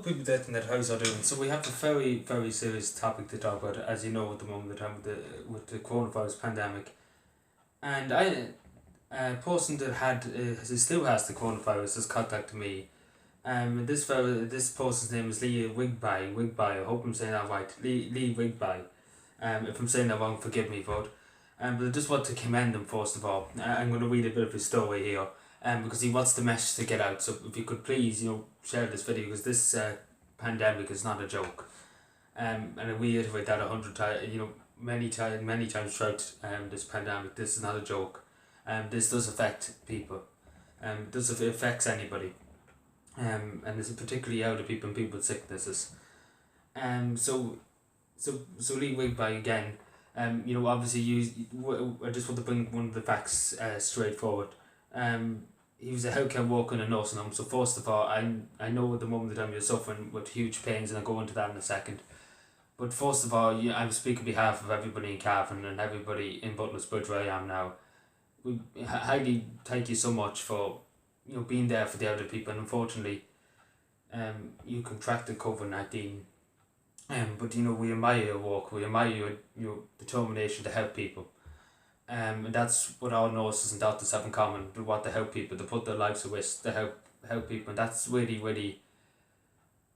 people that in that house are doing. So we have a very, very serious topic to talk about, as you know, at the moment, the time with the coronavirus pandemic. And a person that who still has the coronavirus has contacted me. This person's name is Lee Wigby. I hope I'm saying that right. Lee Wigby. If I'm saying that wrong, forgive me, bud. But I just want to commend him first of all. I'm going to read a bit of his story here. Because he wants the message to get out. So if you could please, share this video, because this pandemic is not a joke. And I reiterate that 100 times, many times throughout this pandemic. This is not a joke. This does affect people. It affects anybody. And this is particularly elder people and people with sicknesses. So Lee Wigby again. Obviously I just want to bring one of the facts straight forward. He was a healthcare worker in a nursing home. So first of all, I know at the moment that you're suffering with huge pains, and I'll go into that in a second. But first of all, I'm speaking on behalf of everybody in Cavan and everybody in Butlers Bridge where I am now. We highly thank you so much for being there for the elderly people. And unfortunately, you contracted COVID-19. But we admire your work. We admire your determination to help people. And that's what all nurses and doctors have in common. They want to help people, to put their lives at risk to help people. And that's really, really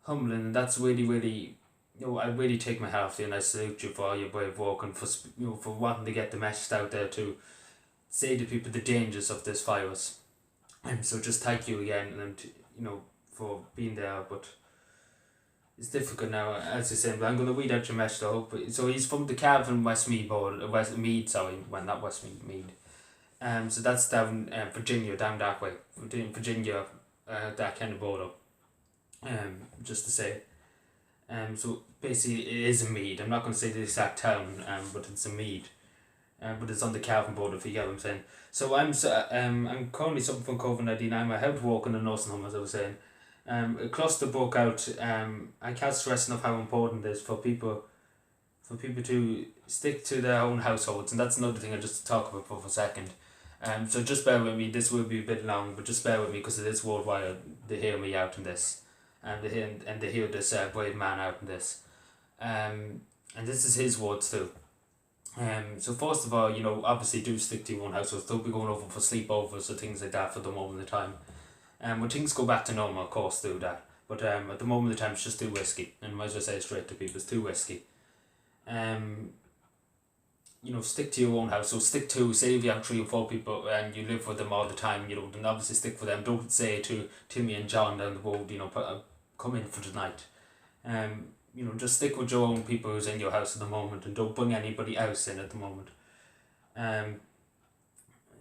humbling. And that's really, really, I really take my hat off to you, and I salute you for all your brave work and for wanting to get the message out there to say to people the dangers of this virus. And so just thank you again, and for being there. But it's difficult now, as I said, but I'm going to read out your message, I hope. So he's from the Cavan Westmead, not Westmead. So that's down Virginia, down that way. Virginia, that kind of border. Just to say. So basically it is a Mead. I'm not going to say the exact town, but it's a Mead. But it's on the Cavan border, if you get what I'm saying. So I'm currently suffering from COVID-19. I'm a health worker in a nursing home, as I was saying. A cluster broke out. I can't stress enough how important it is for people to stick to their own households, and that's another thing I just talk about for a second. So just bear with me. This will be a bit long, but just bear with me because it is worldwide. They hear me out in this, and they hear this brave man out in this. And this is his words too. So first of all, obviously do stick to your own households. Don't be going over for sleepovers or things like that for the moment of time. When things go back to normal, of course, do that. But at the moment of time, it's just too risky. And might as well say it straight to people, it's too risky. Stick to your own house. So say if you have 3 or 4 people and you live with them all the time, then obviously stick with them. Don't say to Timmy and John down the road, come in for tonight. Just stick with your own people who's in your house at the moment, and don't bring anybody else in at the moment.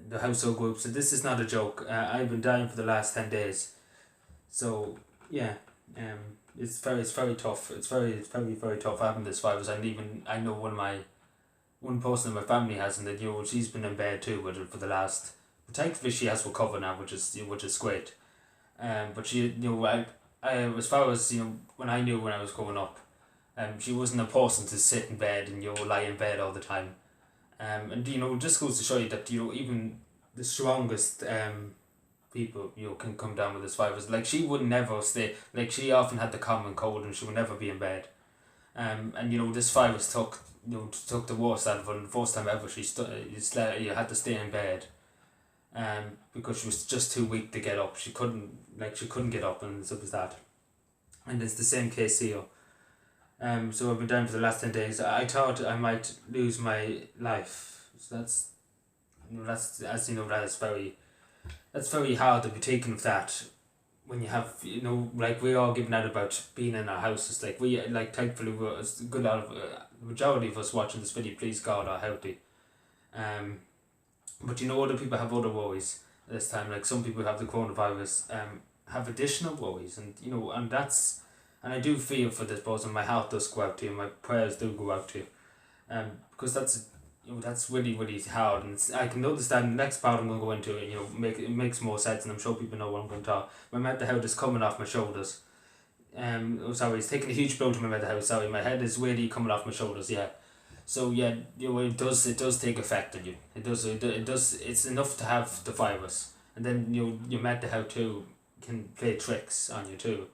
The household group. So this is not a joke. I've been dying for the last 10 days. So yeah, it's very tough. It's very very tough having this virus. I know one person in my family has, and that she's been in bed too with it for the last. But thankfully she has recovered now, which is great. But she I as far as when I was growing up, she wasn't a person to sit in bed and lie in bed all the time. And it just goes to show you that even the strongest people can come down with this virus. Like she would never stay. Like she often had the common cold and she would never be in bed. And this virus took the worst out of her. And the first time ever you had to stay in bed. Because she was just too weak to get up. She couldn't get up, and so was that. And it's the same case here. So I've been down for the last 10 days. I thought I might lose my life. So that's very hard to be taken of that when you have we're all giving out about being in our houses. Thankfully we're a good lot of the majority of us watching this video, please God, are healthy. But other people have other worries at this time. Like some people who have the coronavirus have additional worries, and and I do feel for this person. My heart does go out to you, my prayers do go out to you, because that's really really hard, and I can understand the next part I'm going to go into. It makes more sense, and I'm sure people know what I'm going to talk. My mental health is coming off my shoulders. It's taking a huge blow to my mental health. Sorry, my head is really coming off my shoulders. Yeah. So yeah, it does take effect on you. It does. It's enough to have the virus, and then your mental health too can play tricks on you too.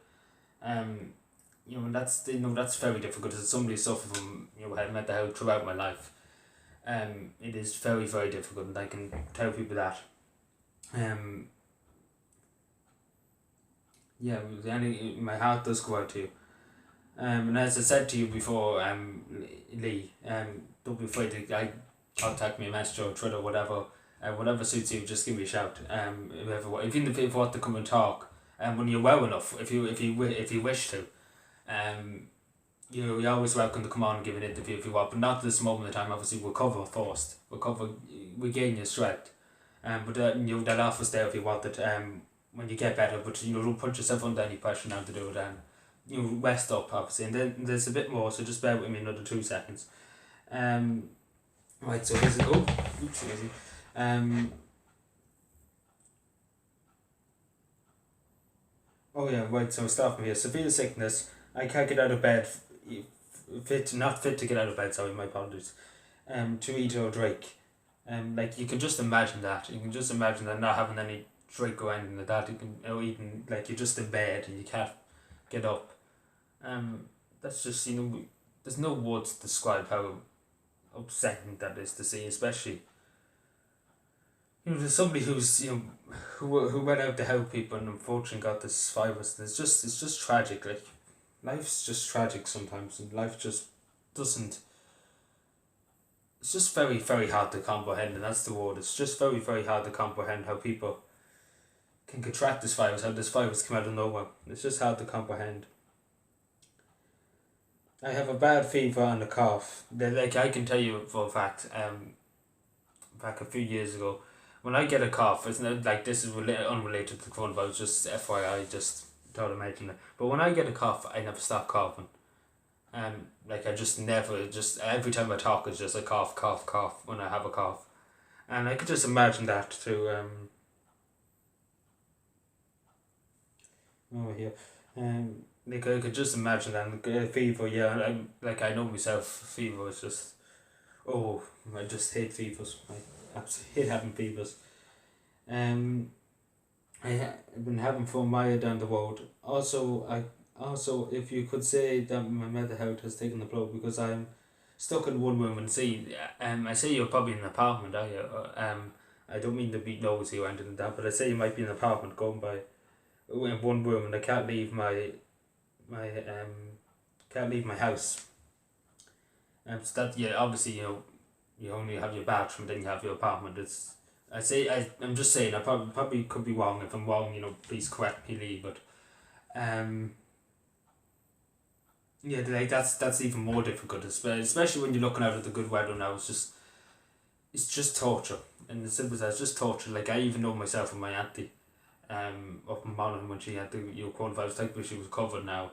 that's very difficult as somebody suffered from had mental health throughout my life. It is very very difficult, and I can tell people that. Um, yeah, my heart does go out to you. And as I said to you before, Lee, don't be afraid to contact me, message or Twitter, whatever. Whatever suits you, just give me a shout. Even if you want to come and talk, when you're well enough, if you wish to, you're always welcome to come on and give an interview if you want, but not at this moment in time. Obviously, we'll cover first. We gain your strength. But that offer's there if you want it. When you get better, but don't put yourself under any pressure now to do it. Rest up, obviously, and then there's a bit more. So just bear with me another 2 seconds. Right. So here's it. Oh, oops, easy. Oh yeah, right. So start from here. Severe sickness. I can't get out of bed. Not fit to get out of bed. Sorry, my apologies. To eat or drink. Like you can just imagine that. You can just imagine that not having any drink or anything like that. You can eating like you're just in bed and you can't get up. That's just there's no words to describe how upsetting that is to see, especially there's somebody who's who went out to help people and unfortunately got this virus. And it's just tragic. Like life's just tragic sometimes, and life just doesn't. It's just very very hard to comprehend, and that's the word. It's just very very hard to comprehend how people can contract this virus. How this virus came out of nowhere. It's just hard to comprehend. I have a bad fever and a cough. Like I can tell you for a fact. Back a few years ago, when I get a cough, it's not like this is unrelated to coronavirus. Just FYI, just thought I'd mention it. But when I get a cough, I never stop coughing. Like I just never, just every time I talk, it's just a cough, cough, cough when I have a cough, and I could just imagine that too. Over here, like I could just imagine that fever. Yeah, I know myself. Fever is just, oh, I just hate fevers. I absolutely hate having fevers. Um, I've been having for Maya down the road. Also, if you could say that my mental health has taken the blow because I'm stuck in one room and see. I say you're probably in an apartment, are you? I don't mean to be nosy or anything like that, but I say you might be in an apartment going by in one room and I can't leave my can't leave my house. So that obviously you only have your bathroom, then you have your apartment. I'm just saying I probably could be wrong. If I'm wrong, please correct me, Lee. But yeah, like that's even more difficult, especially when you're looking out at the good weather now. It's just torture, and as simple as that, it's just torture. Like I even know myself and my auntie, up in Monaghan when she had the coronavirus type, but she was covered now.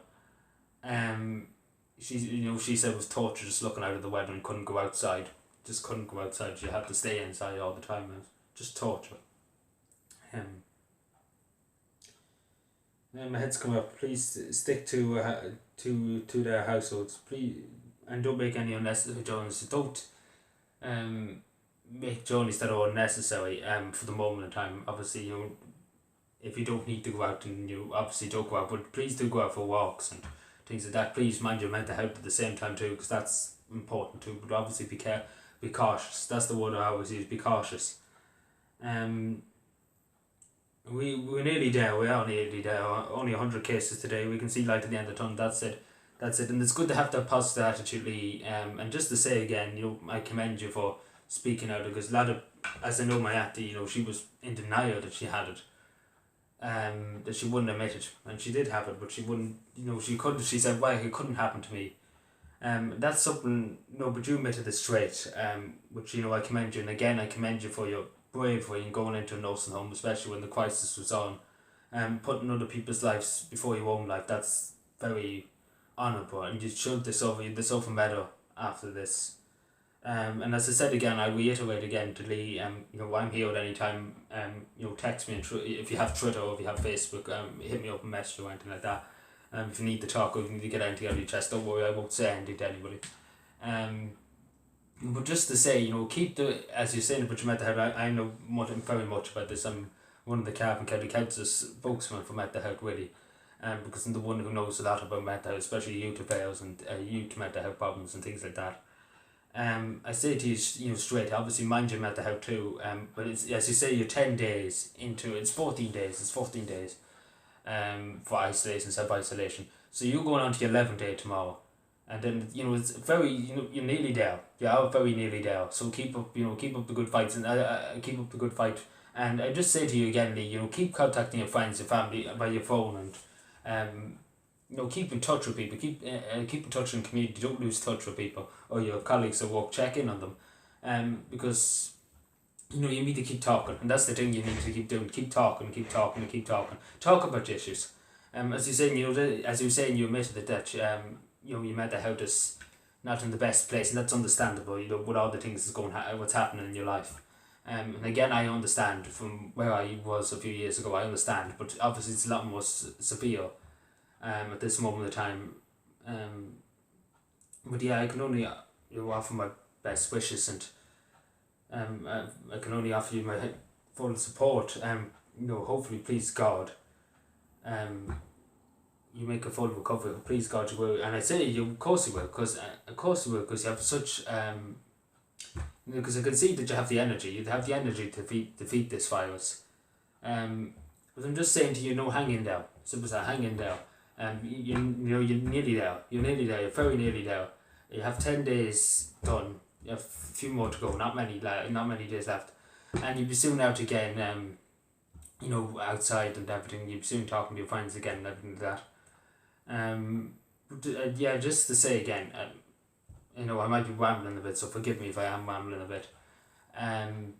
She said it was torture just looking out at the weather and couldn't go outside. Just couldn't go outside. She had to stay inside all the time. It was just torture. My head's coming up. Please stick to their households, please, and don't make any unnecessary journeys. Don't make journeys that are unnecessary. For the moment in time, obviously if you don't need to go out, and you obviously don't go out, but please do go out for walks and things like that. Please mind your mental health at the same time too, because that's important too. But obviously be cautious. That's the word I always use. Be cautious. We're nearly there. We are nearly there. Only 100 cases today. We can see light at the end of the tunnel. That's it. And it's good to have that positive attitude, Lee. And just to say again, I commend you for speaking out, because a lot of, as I know my auntie, she was in denial that she had it. That she wouldn't admit it, and she did have it, but she wouldn't. She couldn't. She said, "Why it couldn't happen to me." That's something. No, but you admitted it straight. Which I commend you, and again I commend you for your bravery in going into a nursing home, especially when the crisis was on, putting other people's lives before your own life. That's very honourable, and you should deserve better after this. And as I said again, I reiterate again to Lee, I'm here at any time. Text me if you have Twitter or if you have Facebook. Hit me up and message or anything like that. If you need to talk or if you need to get anything out of your chest, don't worry, I won't say anything to anybody. But just to say, keep as you're saying about your mental health, I know very much about this. I'm one of the Cavan County Council's spokesman for mental health, really. because I'm the one who knows a lot about mental health, especially youth affairs and youth mental health problems and things like that. I say to you, straight, obviously mind your mental health too, but it's, as you say, you're 10 days into, it's 14 days, for isolation, self-isolation. So you're going on to your 11th day tomorrow. And then, it's very, you're nearly there. You are very nearly there. So keep up the good fights and keep up the good fight. And I just say to you again, Lee, keep contacting your friends, your family by your phone, and keep in touch with people. Keep in touch in the community. Don't lose touch with people or your colleagues at work. Check in on them, because you need to keep talking, and that's the thing you need to keep doing. Keep talking. Talk about issues. As you saying, you admitted that your mental health is not in the best place, and that's understandable. With all the things that's what's happening in your life. And again, I understand from where I was a few years ago. I understand, but obviously it's a lot more severe. At this moment of time, but yeah, I can only offer my best wishes, and I can only offer you my full support. Hopefully, please God, you make a full recovery. Please God, you will, and I say of course you will, because you have such because I can see that you have the energy. You have the energy to defeat this virus. But I'm just saying to you, hang in there. Simple as that, hang in there. You're nearly there. You're nearly there. You're very nearly there. You have 10 days done. You have a few more to go. Not many days left, and you'll be soon out again. Outside and everything. You'll be soon talking to your friends again and everything like that. Yeah, just to say again, I might be rambling a bit, so forgive me if I am rambling a bit. I'm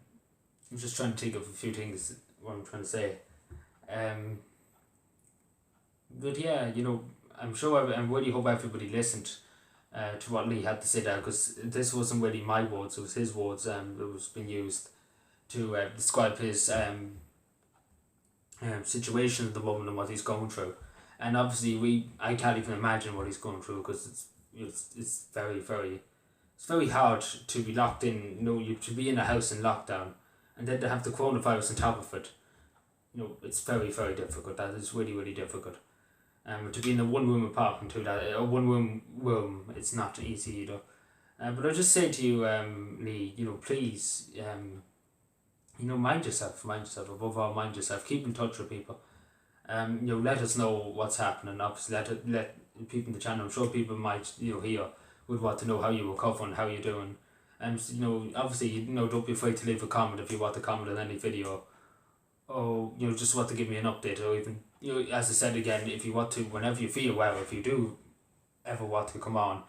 just trying to think of a few things what I'm trying to say. But yeah, I'm sure I really hope everybody listened to what Lee had to say there, because this wasn't really my words, it was his words that was being used to describe his situation at the moment and what he's going through. And obviously I can't even imagine what he's going through, because it's very, very, it's very hard to be locked in. You to be in a house in lockdown, and then to have the coronavirus on top of it. It's very, very difficult. That is really, really difficult. To be in a one-room apartment too, that a one-room, it's not easy either. But I just say to you, Lee, please, mind yourself. Above all, mind yourself. Keep in touch with people. Let us know what's happening. Obviously, let people in the channel. I'm sure people might here would want to know how you're recovering, how you're doing. And obviously, don't be afraid to leave a comment if you want to comment on any video, or just want to give me an update, or even as I said again, if you want to, whenever you feel well, if you do ever want to come on,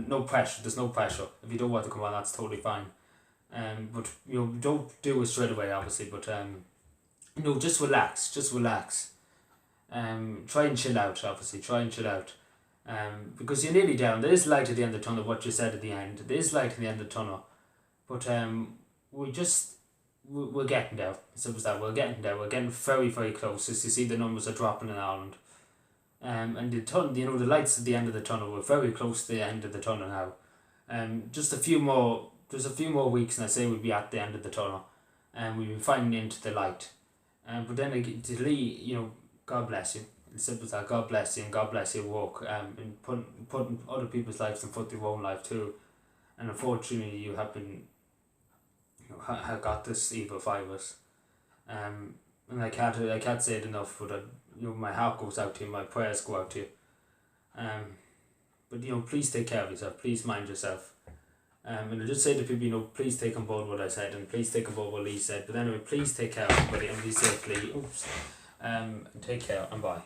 no pressure. There's no pressure. If you don't want to come on, that's totally fine. But don't do it straight away, obviously. But just relax. Try and chill out. Obviously, try and chill out. Because you're nearly down. There is light at the end of the tunnel. What you said at the end, there is light at the end of the tunnel. But we're getting there. Simple as that. We're getting there. We're getting very, very close. As you see, the numbers are dropping in Ireland. And the tunnel, the lights at the end of the tunnel. We're very close to the end of the tunnel now. Just a few more weeks, and I say we'll be at the end of the tunnel, and we'll be finding into the light. But then again, to Lee, God bless you. It's simple as that. God bless you, and God bless your work. And putting other people's lives in front of your own life too. And unfortunately, you have been, have got this evil virus. And I can't say it enough, but my heart goes out to you, my prayers go out to you. But please take care of yourself. Please mind yourself. And I just say to people, please take on board what I said, and please take on board what Lee said. But anyway, please take care of everybody and be safe, Lee. And take care, and bye.